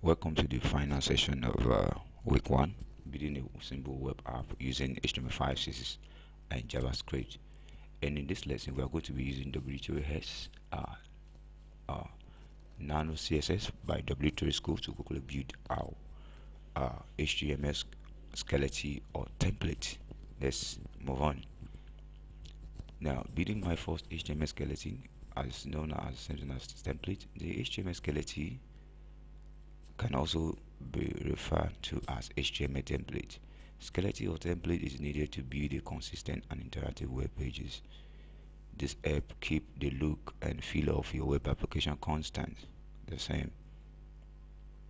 Welcome to the final session of week one, building a simple web app using HTML5, CSS, and JavaScript. And in this lesson, we are going to be using W3S uh, Nano CSS by W3 School to quickly build our HTML skeleton or template. Let's move on. Now, building my first HTML skeleton, as known as something as template, the HTML skeleton can also be referred to as HTML template. Skeleton or template is needed to build a consistent and interactive web pages. This help keep the look and feel of your web application constant, the same.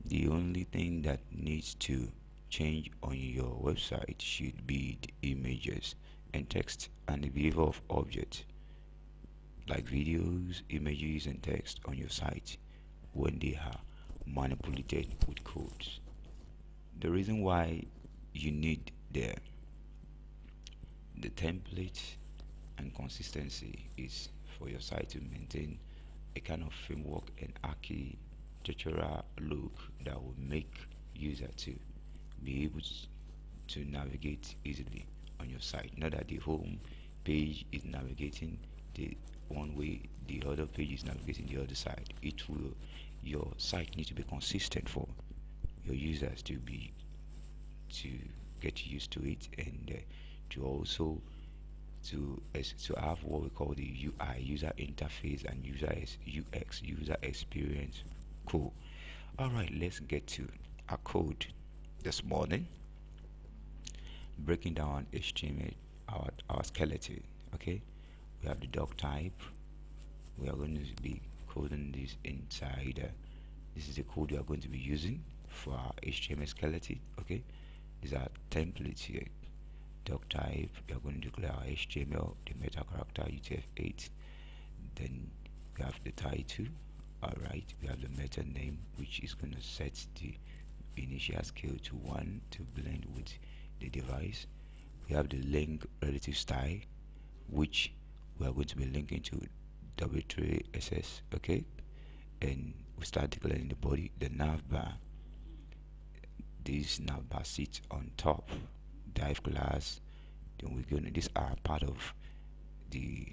The only thing that needs to change on your website should be the images and text and the behavior of objects like videos, images, and text on your site when they are manipulated with codes. The reason why you need the template and consistency is for your site to maintain a kind of framework and architectural look that will make user to be able to navigate easily on your site. Not that the home page is navigating the one way, the other page is navigating the other side. It will Your site needs to be consistent for your users to get used to it, and to also to have what we call the UI, user interface, and UX, user experience. Cool. All right, let's get to our code this morning. Breaking down HTML, our skeleton. Okay, we have the doc type. We are going to be coding this inside. This is the code we are going to be using for our HTML skeleton. Okay, these are templates here. Doc type, we are going to declare our HTML, the meta character UTF-8. Then we have the title. Alright, we have the meta name, which is going to set the initial scale to 1 to blend with the device. We have the link relative style, which we are going to be linking to W3SS. Okay, and we start declaring the body, the nav bar. This nav bar sits on top div class. Then we're going to, these are part of the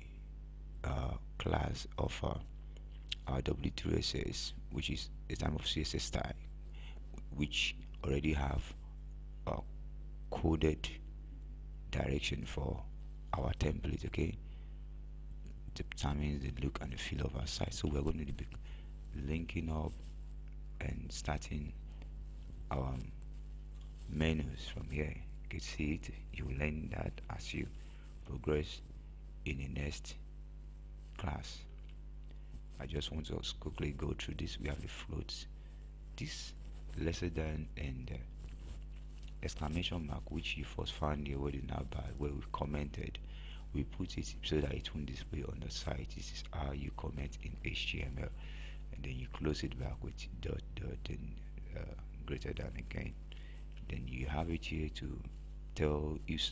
class of our W3SS, which is a type of CSS style, which already have a coded direction for our template. Okay, determines the look and the feel of our site. So we're going to be linking up and starting our menus from here. You can see it. You will learn that as you progress in the next class. I just want to quickly go through this. We have the floats, this lesser than and exclamation mark, which you first found here where the navbar where we commented. We put it so that it won't display on the site. This is how you comment in HTML, and then you close it back with dot and greater than again. Then you have it here to tell if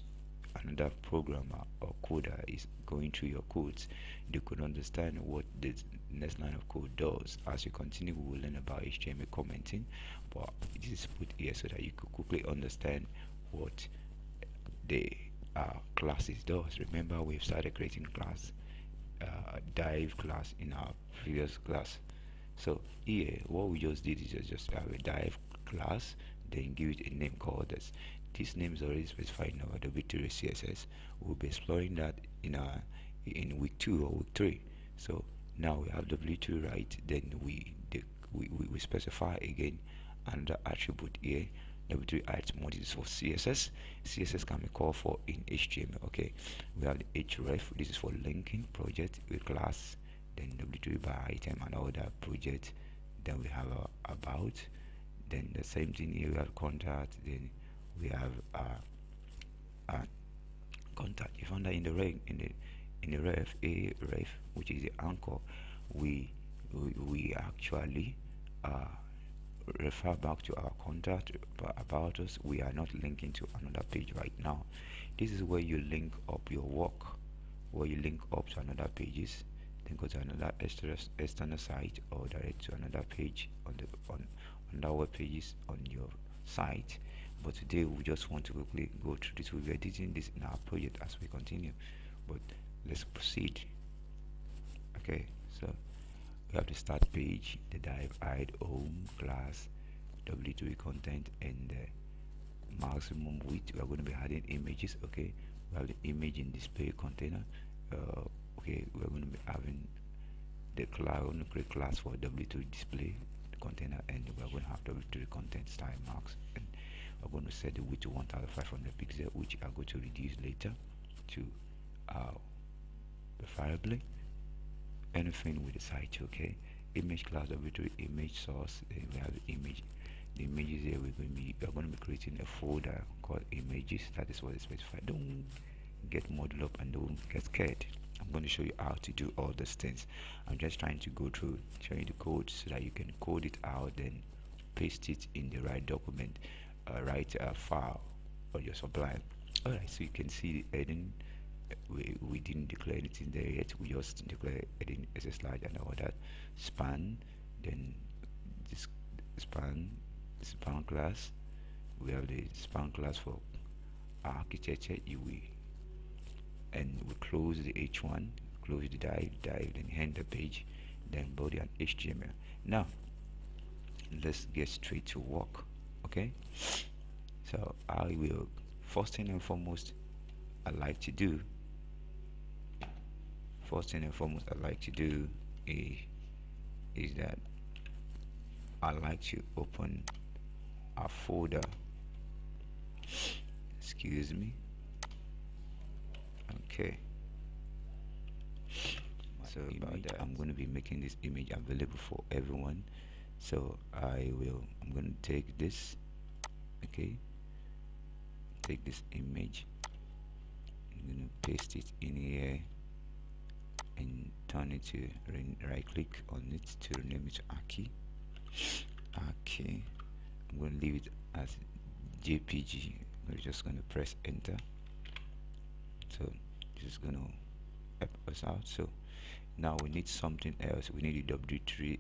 another programmer or coder is going through your codes, they could understand what the next line of code does. As you continue, we will learn about HTML commenting, but this is put here so that you could quickly understand what the classes does. Remember, we've started creating class, div class in our previous class. So here, what we just did is just have a div class, then give it a name called this. This name is already specified in our W3 CSS. We'll be exploring that in week 2 or week 3. So now we have W2, right? Then we specify again another attribute here. W3 attribute is for CSS. CSS can be called for in HTML. Okay, we have the href. This is for linking project with class. Then W3 by item and all that project. Then we have about. Then the same thing here. We have contact. Then we have contact. You found that in the ref a ref, which is the anchor. We actually refer back to our contact about us. We are not linking to another page right now. This is where you link up your work, where you link up to another pages, then go to another external site or direct to another page on under web pages on your site. But today we just want to quickly go through this. We'll be editing this in our project as we continue, but let's proceed. Okay, so we have the start page, the div id home class, w3 content, and the maximum width. We are going to be adding images. Okay, we have the image in display container. Okay, we are going to be having the class. We're going to create class for w3 display container, and we are going to have w3 content style marks, and we're going to set the width to 1500 pixels, which are going to reduce later to preferably anything with the site. Okay, image class w3 image source. Then we have the image. The images here we're going to be creating a folder called images. That is what is specified. Don't get muddled up and don't get scared. I'm going to show you how to do all these things. I'm just trying to go through showing the code so that you can code it out, then paste it in the right document, right file or your Sublime. Alright, so you can see the heading. We didn't declare anything there yet. We just declare heading SS large and all that. Span, then this span class. We have the span class for architecture UI, and we close the h1, close the dive, then end the page, then body and HTML. Now let's get straight to work. Okay, so I will first thing and foremost I like to do is that I like to open a folder. Excuse me. Okay, so about that, I'm going to be making this image available for everyone. So I'm going to take this. Okay, take this image. I'm going to paste it in here and turn it to right click on it to rename it to Aki. I'm going to leave it as JPG. We're just going to press enter. So this is going to help us out. So now we need something else. We need the W3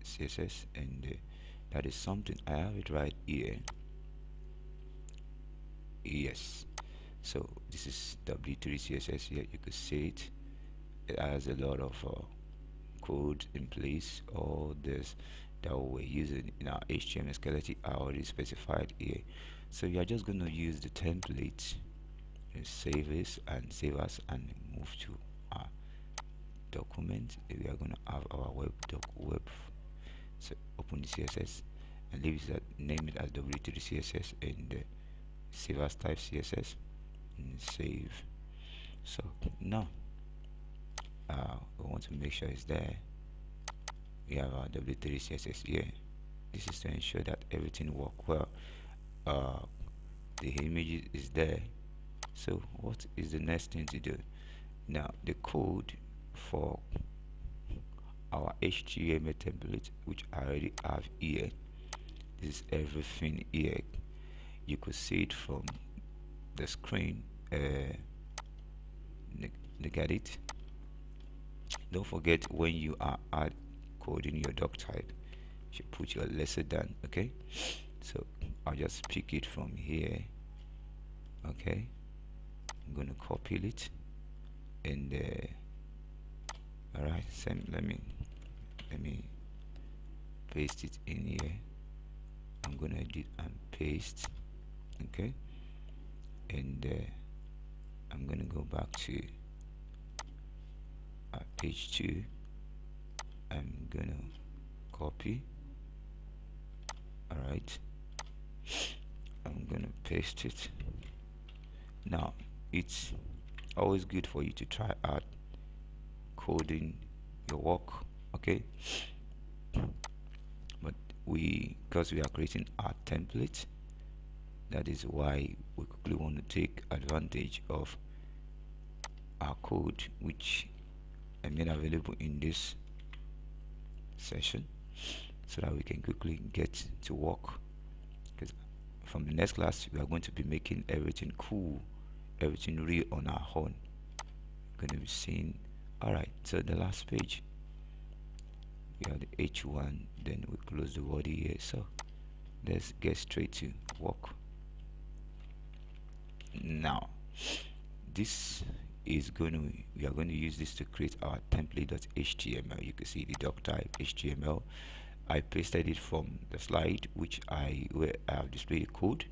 CSS, and that is something. I have it right here. Yes. So this is W3 CSS here. You could see it. It has a lot of code in place. All this that we're using in our HTML skeleton are already specified here. So you are just going to use the template and save us and move to our document. We are going to have our web. So open the CSS and name it as W3 CSS, and save as type CSS and save. So now we want to make sure it's there. We have our W3 CSS here. This is to ensure that everything works well. The image is there. So what is the next thing to do? Now the code for our HTML template, which I already have here. This is everything here. You could see it from the screen. Look at it. Don't forget, when you are coding your doc type, you should put your lesser than. Okay, so I'll just pick it from here. Okay, I'm going to copy it, and alright, let me paste it in here. I'm going to edit and paste. Okay, and I'm going to go back to page 2. I'm going to copy. Alright, I'm going to paste it. Now it's always good for you to try out coding your work. Okay, but because we are creating our template, that is why we quickly want to take advantage of our code, which I made available in this session, so that we can quickly get to work. Because from the next class we are going to be making everything cool, everything real on our own. We're going to be seeing. Alright, so the last page, we have the H1, then we close the body here. So let's get straight to work. Now this is going to we are going to use this to create our template.html. You can see the doc type HTML. I pasted it from the slide where I have displayed the code.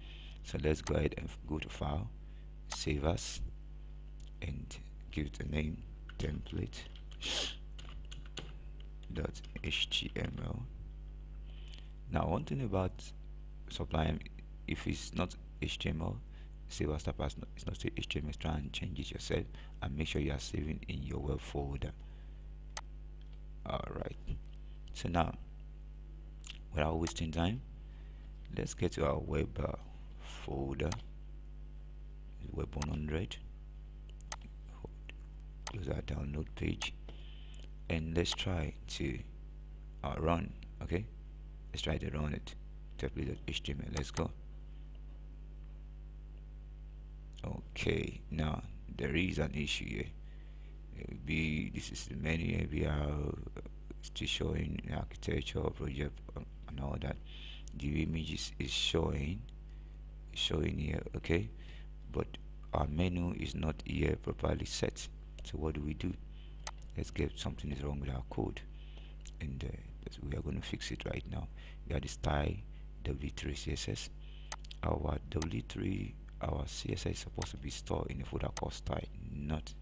So let's go ahead and go to file, save as, and give it a name, template.html. Now one thing about Sublime, if it's not HTML, save as type as it's not HTML, try and change it yourself and make sure you are saving in your web folder. Alright, so now without wasting time, let's get to our web folder, web 100, close our download page, and let's try to run. Okay, let's try to run it. Template.html, let's go. Okay, now there is an issue here. This is the menu here. We are still showing architecture project and all that. The image is showing here, okay, but our menu is not here properly set. So what do? Let's get something is wrong with our code, and we are going to fix it right now. We have the style w3 css. Our w3 our CSS is supposed to be stored in a folder called style, not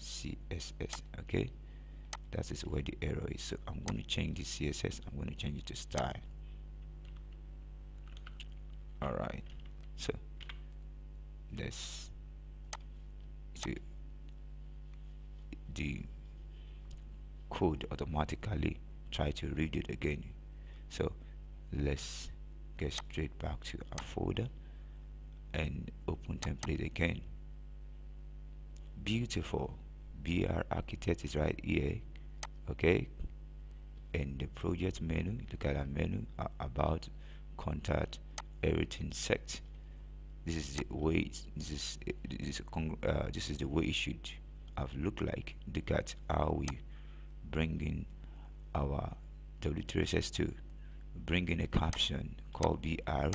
CSS. Okay, that is where the error is. So I'm going to change the CSS, I'm going to change it to style. Alright, so let's see the code automatically try to read it again. So let's get straight back to our folder and open template again. Beautiful. BR architect is right here. Okay, and the project menu, look at our menu, about, contact, everything set. This is the way this is the way it should have looked like. Look at how we bring in our W3SS2, bring in a caption called BR